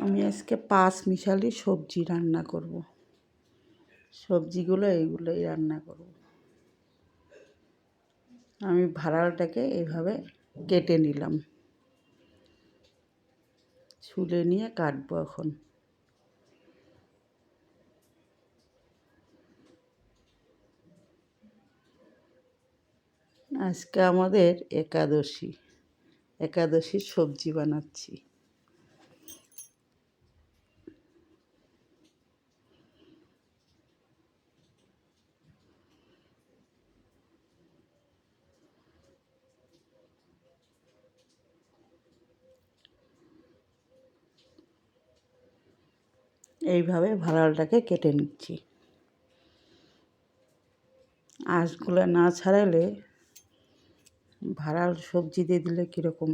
আমি আজকে 5 মিশালি সবজি রান্না করব। সবজিগুলো এইগুলোই রান্না করব। আমি ভাড়ালটাকে এইভাবে কেটে নিলাম, ছুলে নিয়ে কাটবো এখন। আজকে আমাদের একাদশীর সবজি বানাচ্ছি। এইভাবে ভাড়ালটাকে কেটে নিচ্ছি। আঁশগুলো না ছাড়ালে ভাড়াল সবজিতে দিলে কীরকম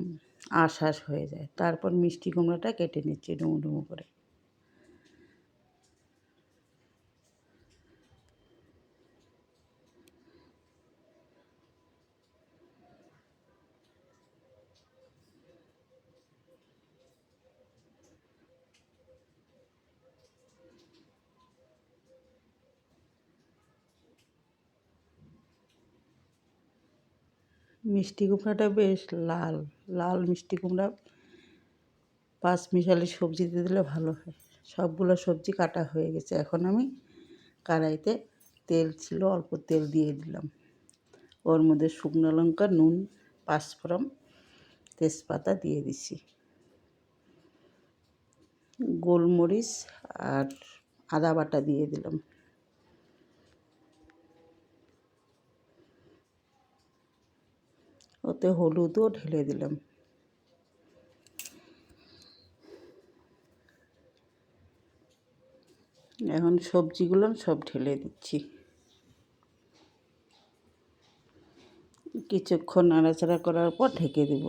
আঁশ হয়ে যায়। তারপর মিষ্টি কুমড়োটা কেটে নিচ্ছি ডুমো ডুমো করে। মিষ্টি কুমড়াটা বেশ লাল লাল মিষ্টি কুমড়া 5 মিশালি সবজিতে দিলে ভালো হয়। সবগুলো সবজি কাটা হয়ে গেছে। এখন আমি কড়াইতে তেল ছিল, অল্প তেল দিয়ে দিলাম। ওর মধ্যে শুকনো লঙ্কা, নুন, পাঁচফোড়ন, তেজপাতা দিয়ে দিছি, গোলমরিচ আর আদা বাটা দিয়ে দিলাম। ওতে হলুদও ঢেলে দিলাম। এখন সবজিগুলো সব ঢেলে দিচ্ছি। কিছুক্ষণ নাড়াচাড়া করার পর ঢেকে দেব।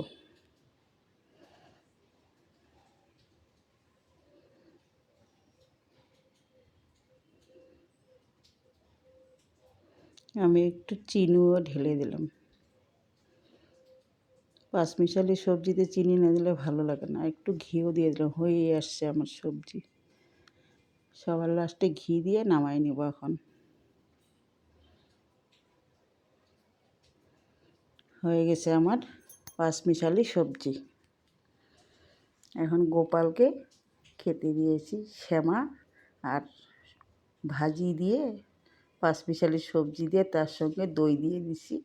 আমি একটু চিনিও ঢেলে দিলাম। 5 মিশালি সবজিতে চিনি না দিলে ভালো লাগে না। একটু ঘিও দিয়ে দিলাম। হয়ে আসছে আমার সবজি। সবার লাস্টে ঘি দিয়ে নামাই নেব এখন। হয়ে গেছে আমার 5 মিশালি সবজি। এখন গোপালকে খেতে দিয়েছি শ্যামা আর ভাজি দিয়ে 5 মিশালি সবজি দিয়ে তার সঙ্গে দই দিয়ে দিছি।